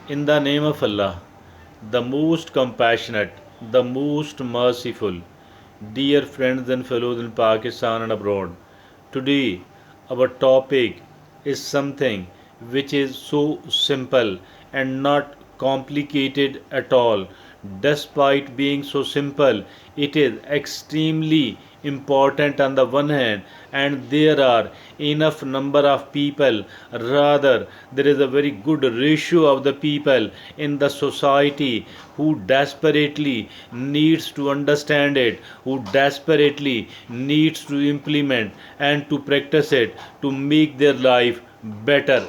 In the name of Allah, the most compassionate, the most merciful, dear friends and fellows in Pakistan and abroad, today our topic is something which is so simple and not complicated at all. Despite being so simple, it is extremely important on the one hand, and there are enough number of people, rather there is a very good ratio of the people in the society who desperately needs to understand it, who desperately needs to implement and to practice it to make their life better.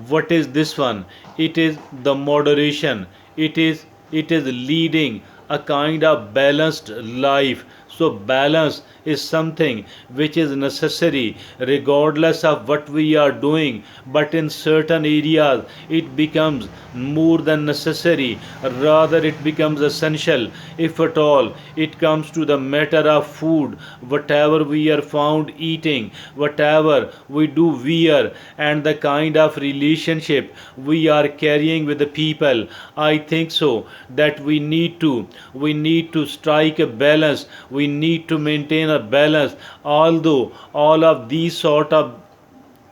What is this one? It is the moderation. It is leading a kind of balanced life. So balance is something which is necessary regardless of what we are doing, but in certain areas it becomes more than necessary, rather it becomes essential. If at all it comes to the matter of food, whatever we are found eating, whatever we do wear, and the kind of relationship we are carrying with the people, I think so that we need to strike a balance, we need to maintain a balance. Although all of these sort of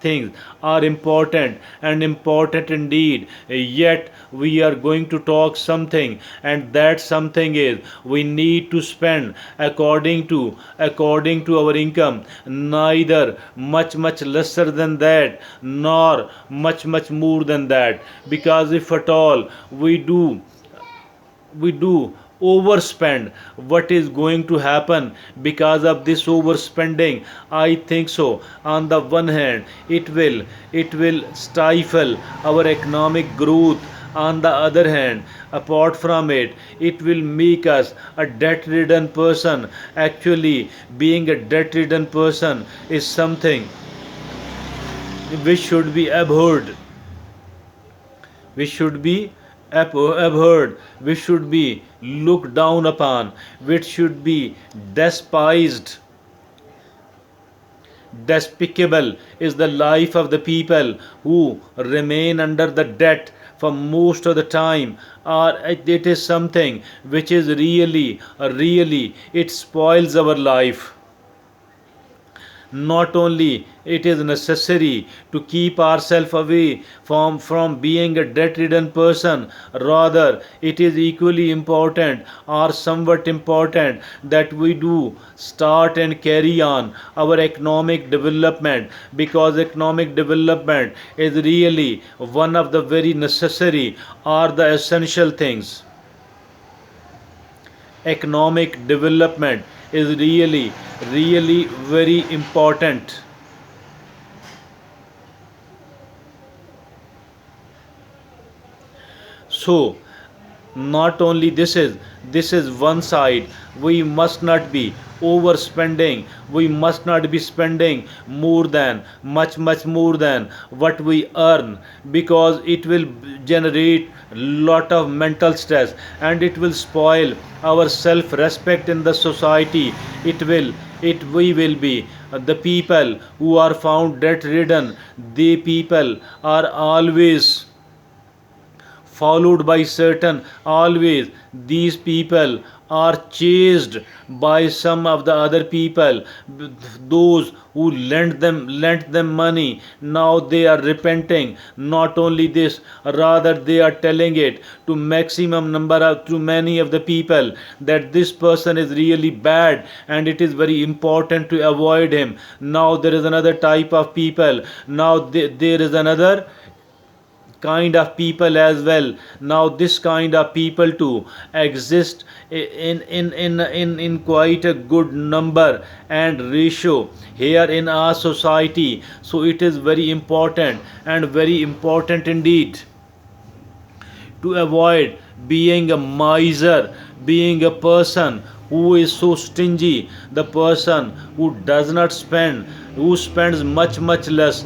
things are important and important indeed, yet we are going to talk something, and that something is we need to spend according to our income, neither much lesser than that nor much more than that, because if at all we do overspend, what is going to happen because of this overspending? I think so on the one hand it will stifle our economic growth. On the other hand, apart from it, it will make us a debt ridden person. Actually, being a debt ridden person is something which should be abhorred, which should be abhorred, which should be looked down upon, which should be despised. Despicable is the life of the people who remain under the debt for most of the time, or it is something which is really, it spoils our life. Not only it is necessary to keep ourselves away from being a debt ridden person, rather it is equally important or somewhat important that we do start and carry on our economic development, because economic development is really one of the very necessary or the essential things. Economic development is really very important. So not only this is one side. We must not be overspending, we must not be spending more than much more than what we earn, because it will generate lot of mental stress, and it will spoil our self respect in the society. It will it we will be the people who are found debt ridden, they people are always followed by certain, always these people are chased by some of the other people, those who lent them money. Now they are repenting. Not only this, rather they are telling it to maximum number of, to many of the people, that this person is really bad and it is very important to avoid him. Now there is another type of people. Now there is another kind of people as well. Now this kind of people too exist in quite a good number and ratio here in our society. So it is very important and very important indeed to avoid being a miser, being a person who is so stingy, the person who does not spend, who spends much less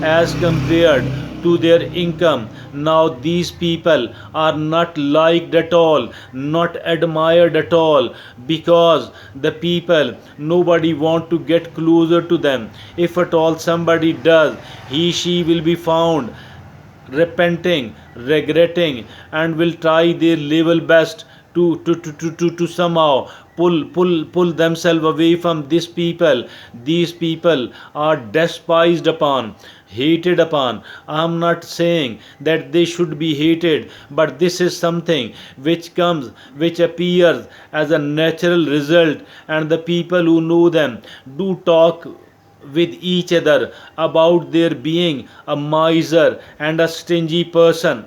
as compared to their income. Now these people are not liked at all, not admired at all, because the people, nobody want to get closer to them. If at all somebody does, he she will be found repenting, regretting, and will try their level best to somehow pull themselves away from these people. These people are despised upon, hated upon. I am not saying that they should be hated, but this is something which comes, which appears as a natural result, and the people who know them do talk with each other about their being a miser and a stingy person.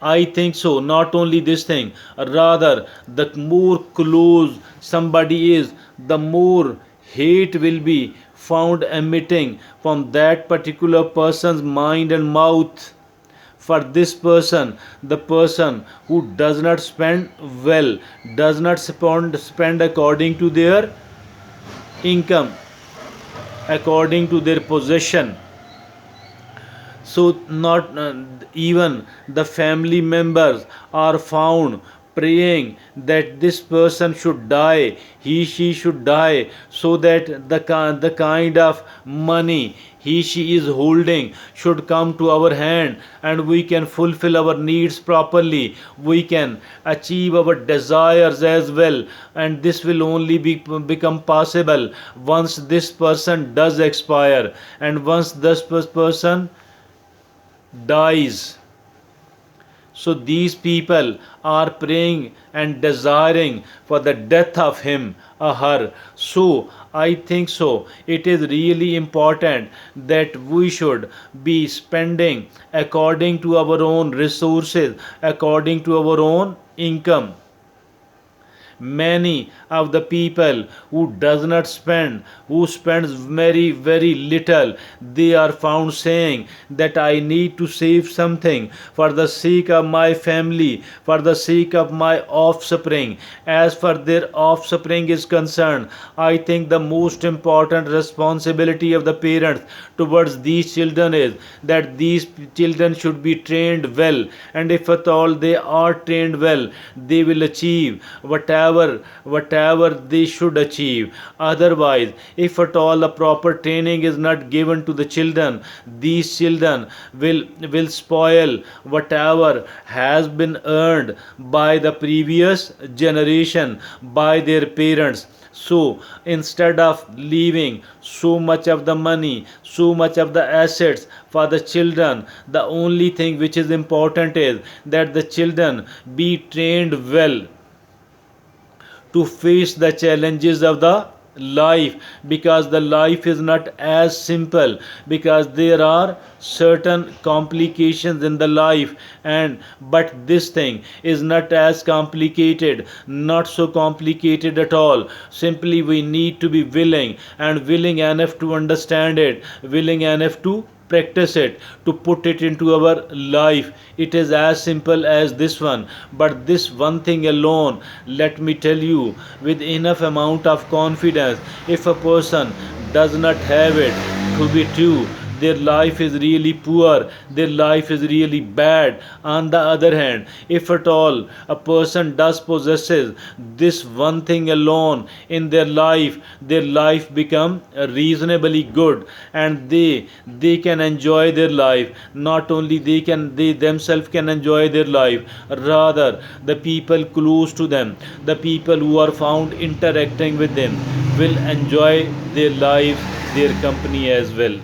I think so. Not only this thing, rather, the more close somebody is, the more hate will be found emitting from that particular person's mind and mouth. For this person, the person who does not spend well, does not spend according to their income, according to their possession. So not even the family members are found praying that this person should die, he she should die, so that the kind of money he she is holding should come to our hand, and we can fulfill our needs properly, we can achieve our desires as well. And this will only become possible once this person does expire, and once this person dies. So these people are praying and desiring for the death of him or her. So I think so. It is really important that we should be spending according to our own resources, according to our own income. Many of the people who does not spend, who spends very little, they are found saying that I need to save something for the sake of my family, for the sake of my offspring. As for their offspring is concerned, I think the most important responsibility of the parents towards these children is that these children should be trained well, and if at all they are trained well, they will achieve whatever they should achieve. Otherwise, if at all a proper training is not given to the children, these children will spoil whatever has been earned by the previous generation, by their parents. So instead of leaving so much of the money, so much of the assets for the children, the only thing which is important is that the children be trained well to face the challenges of the life, because the life is not as simple, because there are certain complications in the life, and but this thing is not as complicated, not so complicated at all. Simply we need to be willing, and willing enough to understand it, willing enough to practice it, to put it into our life. It is as simple as this one. But this one thing alone, let me tell you with enough amount of confidence, if a person does not have it to be true, their life is really poor, their life is really bad. On the other hand, if at all a person does possesses this one thing alone in their life become reasonably good, and they can enjoy their life. Not only they themselves can enjoy their life, rather the people close to them, the people who are found interacting with them will enjoy their lives, their company as well.